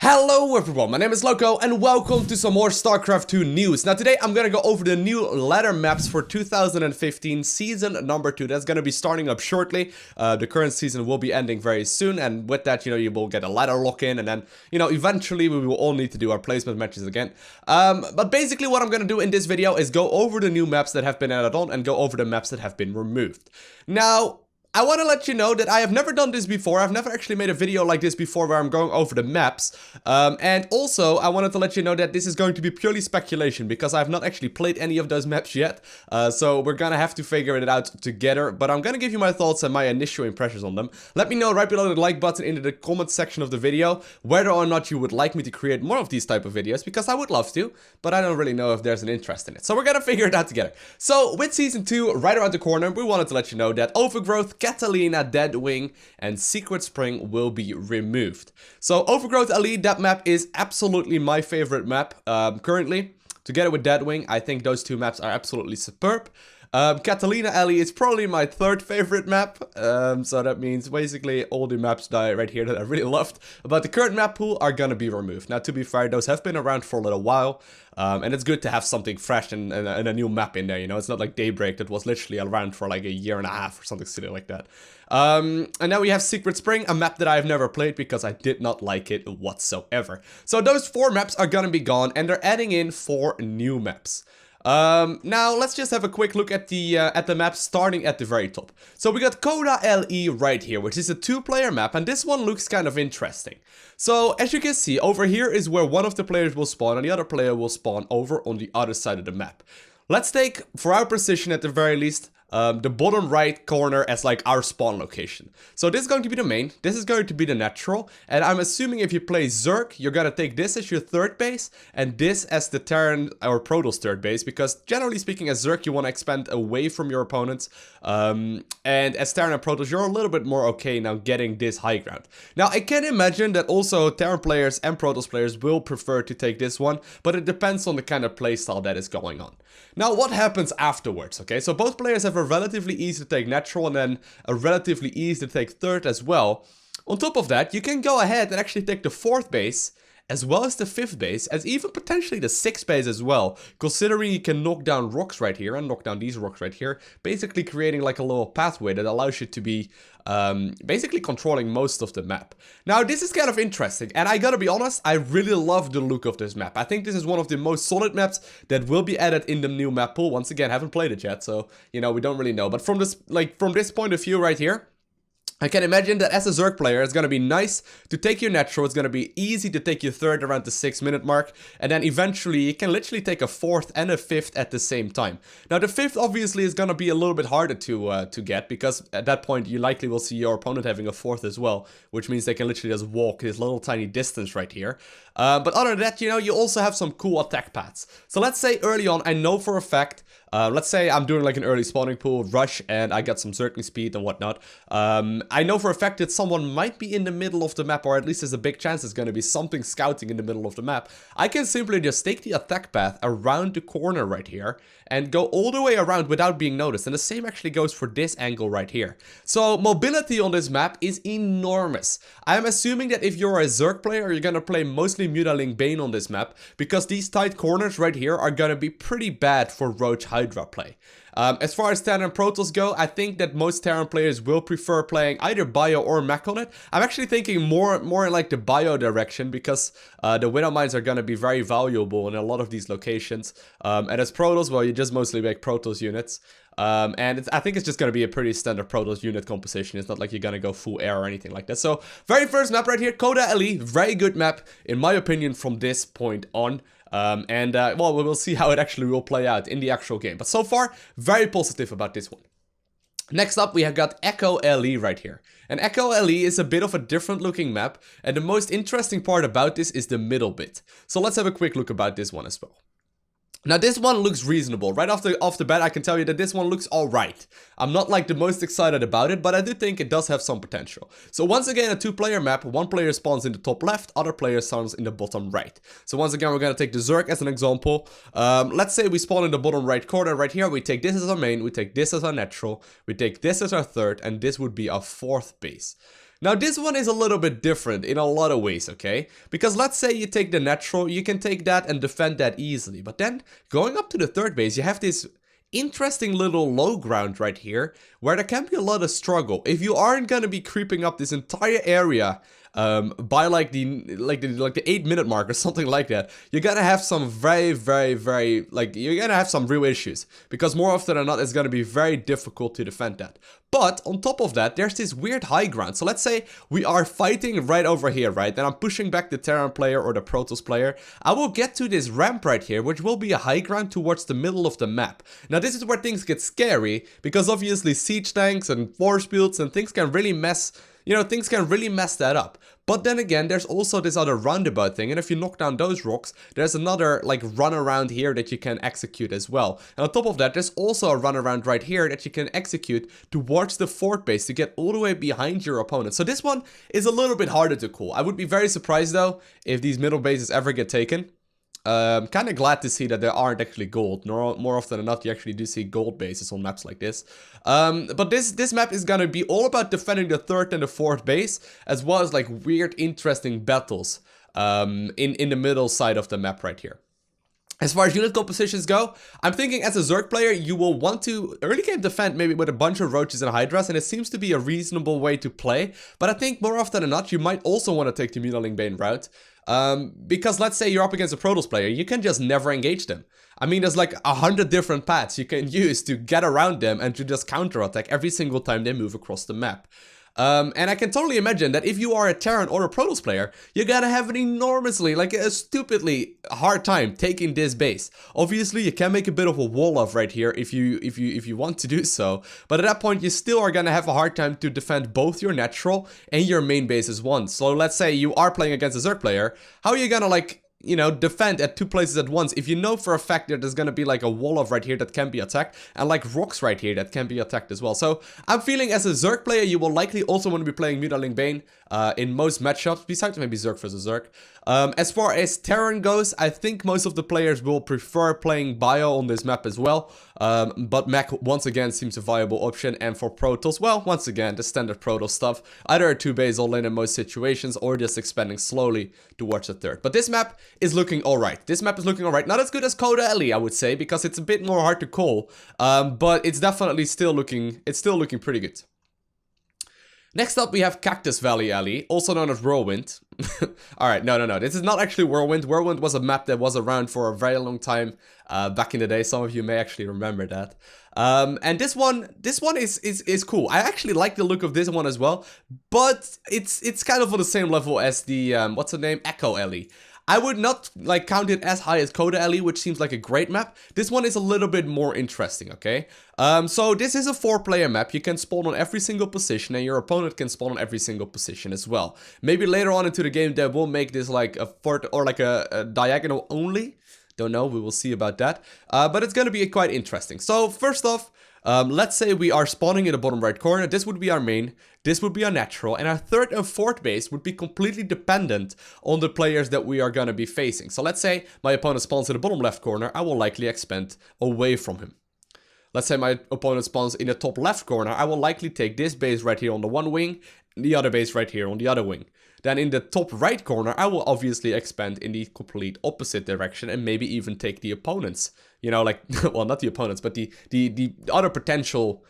Hello everyone, my name is Loko and welcome to some more StarCraft 2 news. Now today I'm gonna go over the new ladder maps for 2015 season number 2. That's gonna be starting up shortly. The current season will be ending very soon, and with that, you will get a ladder lock-in, and then, eventually we will all need to do our placement matches again. But basically what I'm gonna do in this video is go over the new maps that have been added on and go over the maps that have been removed. Now, I want to let you know that I have never done this before. I've never actually made a video like this before where I'm going over the maps. And also, I wanted to let you know that this is going to be purely speculation because I have not actually played any of those maps yet. So we're going to have to figure it out together. But I'm going to give you my thoughts and my initial impressions on them. Let me know right below the like button in the comment section of the video whether or not you would like me to create more of these type of videos, because I would love to, but I don't really know if there's an interest in it. So we're going to figure it out together. So with Season 2 right around the corner, we wanted to let you know that Overgrowth, Catallena, Deadwing, and Secret Spring will be removed. So Overgrowth Elite, that map is absolutely my favorite map currently. Together with Deadwing, I think those two maps are absolutely superb. Catallena Alley is probably my third favorite map, so that means basically all the maps right here that I really loved about the current map pool are gonna be removed. Now, to be fair, those have been around for a little while, and it's good to have something fresh and a new map in there, it's not like Daybreak that was literally around for like a year and a half or something silly like that. And now we have Secret Spring, a map that I have never played because I did not like it whatsoever. So those 4 maps are gonna be gone, and they're adding in 4 new maps. Now let's just have a quick look at the map starting at the very top. So we got KODALE right here, which is a 2-player map, and this one looks kind of interesting. So as you can see, over here is where one of the players will spawn and the other player will spawn over on the other side of the map. Let's take, for our position at the very least, the bottom right corner as like our spawn location. So this is going to be the main, this is going to be the natural, and I'm assuming if you play Zerg, you're gonna take this as your third base, and this as the Terran or Protoss third base, because generally speaking as Zerg you want to expand away from your opponents, and as Terran and Protoss you're a little bit more okay now getting this high ground. Now I can imagine that also Terran players and Protoss players will prefer to take this one, but it depends on the kind of playstyle that is going on. Now what happens afterwards, okay? So both players have a relatively easy to take natural and then a relatively easy to take third as well. On top of that, you can go ahead and actually take the 4th base as well as the 5th base, as even potentially the 6th base as well, considering you can knock down rocks right here and knock down these rocks right here, basically creating like a little pathway that allows you to be basically controlling most of the map. Now this is kind of interesting, and I gotta be honest, I really love the look of this map. I think this is one of the most solid maps that will be added in the new map pool. Once again, haven't played it yet, so we don't really know, but from this point of view right here, I can imagine that as a Zerg player, it's going to be nice to take your natural, it's going to be easy to take your third around the 6-minute mark, and then eventually you can literally take a 4th and a 5th at the same time. Now the 5th obviously is going to be a little bit harder to get, because at that point you likely will see your opponent having a 4th as well, which means they can literally just walk this little tiny distance right here. But other than that, you also have some cool attack paths. So let's say early on, I know for a fact, let's say I'm doing like an early spawning pool rush and I got some circling speed and whatnot. I know for a fact that someone might be in the middle of the map, or at least there's a big chance there's going to be something scouting in the middle of the map. I can simply just take the attack path around the corner right here and go all the way around without being noticed. And the same actually goes for this angle right here. So mobility on this map is enormous. I'm assuming that if you're a Zerg player, you're going to play mostly Mutaling Bane on this map, because these tight corners right here are going to be pretty bad for Roach Hydra play. As far as Terran and Protoss go, I think that most Terran players will prefer playing either Bio or Mech on it. I'm actually thinking more in like the Bio direction, because the Widow Mines are going to be very valuable in a lot of these locations. And as Protoss, well, you just mostly make Protoss units. And I think it's just going to be a pretty standard Protoss unit composition. It's not like you're going to go full air or anything like that. So, very first map right here, KODALE, very good map, in my opinion, from this point on. Well, we will see how it actually will play out in the actual game. But so far, very positive about this one. Next up, we have got Echo LE right here. And Echo LE is a bit of a different looking map, and the most interesting part about this is the middle bit. So let's have a quick look about this one as well. Now this one looks reasonable. Right off the bat, I can tell you that this one looks alright. I'm not like the most excited about it, but I do think it does have some potential. So once again, a 2-player map, one player spawns in the top left, other player spawns in the bottom right. So once again, we're gonna take the Zerg as an example. Let's say we spawn in the bottom right corner right here. We take this as our main, we take this as our natural, we take this as our third, and this would be our 4th base. Now this one is a little bit different in a lot of ways, okay? Because let's say you take the natural, you can take that and defend that easily. But then going up to the third base, you have this interesting little low ground right here where there can be a lot of struggle. If you aren't gonna be creeping up this entire area by like the 8-minute mark or something like that, you're gonna have some very you're gonna have some real issues, because more often than not it's gonna be very difficult to defend that. But on top of that, there's this weird high ground. So let's say we are fighting right over here, right? Then I'm pushing back the Terran player or the Protoss player. I will get to this ramp right here, which will be a high ground towards the middle of the map. Now this is where things get scary, because obviously siege tanks and force fields and things can really mess, you know, things can really mess that up. But then again, there's also this other roundabout thing, and if you knock down those rocks, there's another like run around here that you can execute as well. And on top of that, there's also a run around right here that you can execute towards the fort base to get all the way behind your opponent. So this one is a little bit harder to call. I would be very surprised though if these middle bases ever get taken. Kind of glad to see that there aren't actually gold. More often than not, you actually do see gold bases on maps like this. But this map is gonna be all about defending the third and the fourth base, as well as like weird, interesting battles in the middle side of the map right here. As far as unit compositions go, I'm thinking as a Zerg player, you will want to early game defend maybe with a bunch of roaches and hydras, and it seems to be a reasonable way to play. But I think more often than not, you might also want to take the Mutilating Bane route. Because let's say you're up against a Protoss player, you can just never engage them. I mean, there's like 100 different paths you can use to get around them and to just counterattack every single time they move across the map. And I can totally imagine that if you are a Terran or a Protoss player, you're gonna have an enormously, like a stupidly hard time taking this base. Obviously, you can make a bit of a wall of right here if you want to do so, but at that point, you still are gonna have a hard time to defend both your natural and your main bases once. So let's say you are playing against a Zerg player, how are you gonna like, you know, defend at two places at once if you know for a fact that there's gonna be like a wall of right here that can be attacked and like rocks right here that can be attacked as well. So I'm feeling as a Zerg player, you will likely also want to be playing Mutilating Bane in most matchups, besides maybe Zerg versus Zerg. As far as Terran goes, I think most of the players will prefer playing Bio on this map as well. But Mech once again seems a viable option, and for Protoss, well, once again, the standard Protoss stuff. Either a 2-base all-in in most situations, or just expanding slowly towards the third. But this map is looking alright. This map is looking alright. Not as good as KODALE, I would say, because it's a bit more hard to call. But it's definitely still looking pretty good. Next up, we have Cactus Valley Alley, also known as Whirlwind. Alright, no, this is not actually Whirlwind. Whirlwind was a map that was around for a very long time back in the day. Some of you may actually remember that. And this one is cool. I actually like the look of this one as well, but it's kind of on the same level as the, what's the name? Echo Alley. I would not like count it as high as KODALE, which seems like a great map. This one is a little bit more interesting, okay? So this is a 4-player map. You can spawn on every single position, and your opponent can spawn on every single position as well. Maybe later on into the game, they will make this like a fort or like a diagonal only. Don't know, we will see about that. But it's gonna be quite interesting. So first off, let's say we are spawning in the bottom right corner. This would be our main, this would be our natural, and our third and fourth base would be completely dependent on the players that we are gonna be facing. So let's say my opponent spawns in the bottom left corner, I will likely expand away from him. Let's say my opponent spawns in the top left corner, I will likely take this base right here on the one wing, the other base right here on the other wing. Then in the top right corner, I will obviously expand in the complete opposite direction and maybe even take the opponents. You know, like, well, not the opponents, but the other potential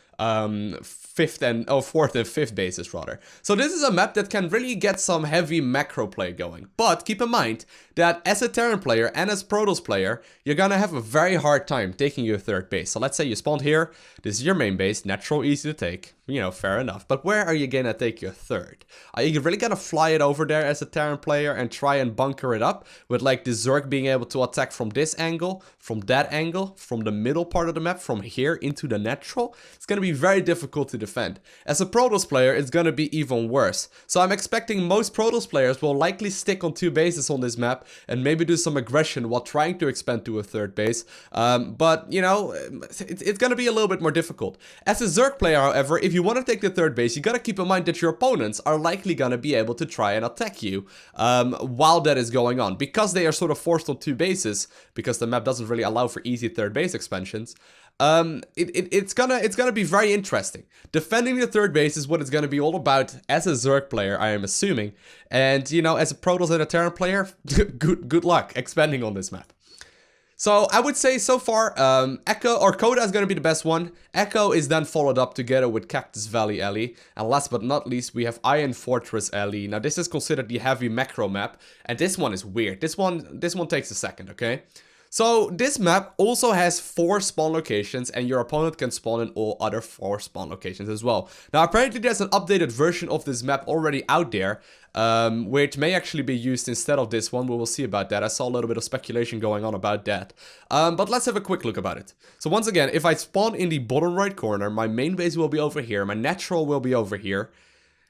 fourth and fifth bases rather. So this is a map that can really get some heavy macro play going. But keep in mind that as a Terran player and as Protoss player, you're gonna have a very hard time taking your third base. So let's say you spawned here, this is your main base, natural, easy to take, you know, fair enough. But where are you gonna take your third? Are you really gonna fly it over there as a Terran player and try and bunker it up with like the Zerg being able to attack from this angle, from that angle, from the middle part of the map, from here into the natural? It's gonna be very difficult to defend. As a Protoss player, it's gonna be even worse. So I'm expecting most Protoss players will likely stick on 2 bases on this map and maybe do some aggression while trying to expand to a third base. But, you know, it's gonna be a little bit more difficult. As a Zerg player, however, if you want to take the third base, you gotta keep in mind that your opponents are likely gonna be able to try and attack you while that is going on. Because they are sort of forced on 2 bases, because the map doesn't really allow for easy third base expansions, it's gonna be very interesting. Defending the third base is what it's gonna be all about as a Zerg player, I am assuming. And, you know, as a Protoss and a Terran player, good luck expanding on this map. So I would say so far, Echo or Coda is going to be the best one. Echo is then followed up together with Cactus Valley Alley. And last but not least, we have Iron Fortress Alley. Now this is considered the heavy macro map. And this one is weird. This one takes a second, okay? So this map also has 4 spawn locations, and your opponent can spawn in all other 4 spawn locations as well. Now apparently there's an updated version of this map already out there, which may actually be used instead of this one. We will see about that. I saw a little bit of speculation going on about that. But let's have a quick look about it. So once again, if I spawn in the bottom right corner, my main base will be over here, my natural will be over here.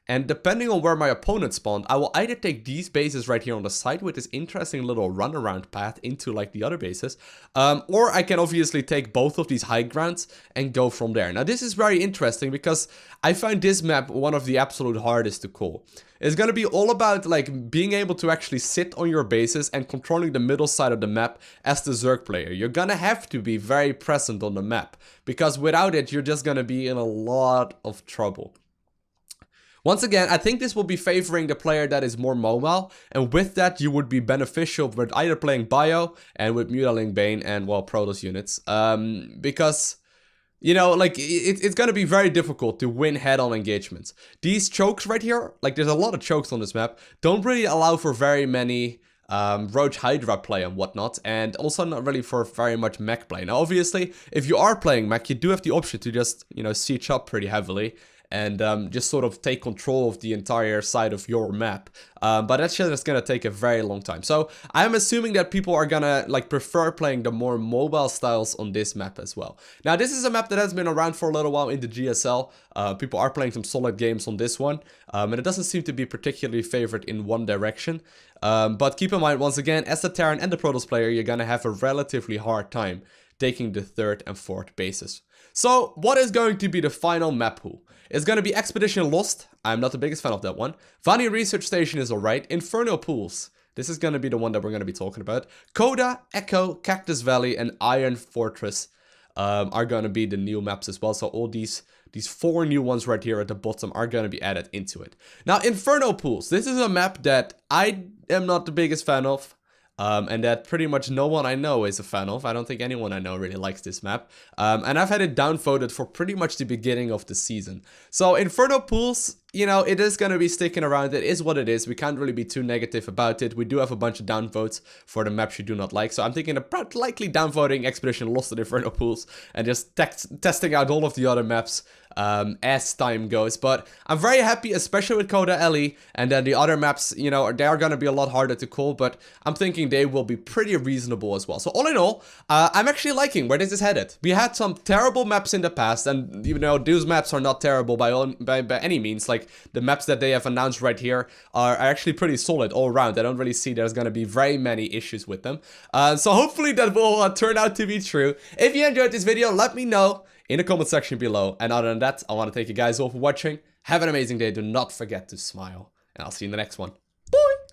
And depending on where my opponent spawned, I will either take these bases right here on the side with this interesting little runaround path into like the other bases. Or I can obviously take both of these high grounds and go from there. Now this is very interesting because I find this map one of the absolute hardest to call. It's going to be all about like being able to actually sit on your bases and controlling the middle side of the map as the Zerg player. You're going to have to be very present on the map because without it, you're just going to be in a lot of trouble. Once again, I think this will be favoring the player that is more mobile, and with that you would be beneficial with either playing Bio and with Mutaling Bane and, well, Protoss units. Because, you know, like, it's gonna be very difficult to win head-on engagements. These chokes right here, like there's a lot of chokes on this map, don't really allow for very many Roach Hydra play and whatnot, and also not really for very much mech play. Now obviously, if you are playing mech, you do have the option to just, you know, siege up pretty heavily and just sort of take control of the entire side of your map. But that's just gonna take a very long time. So I'm assuming that people are gonna like prefer playing the more mobile styles on this map as well. Now this is a map that has been around for a little while in the GSL. People are playing some solid games on this one. And it doesn't seem to be particularly favored in one direction. But keep in mind, once again, as the Terran and the Protoss player, you're gonna have a relatively hard time taking the 3rd and 4th bases. So what is going to be the final map pool? It's going to be Expedition Lost. I'm not the biggest fan of that one. Vani Research Station is alright. Inferno Pools. This is going to be the one that we're going to be talking about. Coda, Echo, Cactus Valley, and Iron Fortress are going to be the new maps as well. So all these 4 new ones right here at the bottom are going to be added into it. Now, Inferno Pools. This is a map that I am not the biggest fan of. And that pretty much no one I know is a fan of. I don't think anyone I know really likes this map. And I've had it downvoted for pretty much the beginning of the season. So Inferno Pools, you know, it is going to be sticking around. It is what it is. We can't really be too negative about it. We do have a bunch of downvotes for the maps you do not like. So I'm thinking about likely downvoting Expedition Lost and Inferno Pools and just testing out all of the other maps as time goes. But I'm very happy, especially with KODALE, and then the other maps, you know, they are going to be a lot harder to call, but I'm thinking they will be pretty reasonable as well. So all in all, I'm actually liking where this is headed. We had some terrible maps in the past, and you know, those maps are not terrible by any means. Like the maps that they have announced right here are actually pretty solid all around. I don't really see there's going to be very many issues with them. So hopefully that will turn out to be true. If you enjoyed this video, let me know in the comment section below. And other than that, I want to thank you guys all for watching. Have an amazing day. Do not forget to smile. And I'll see you in the next one.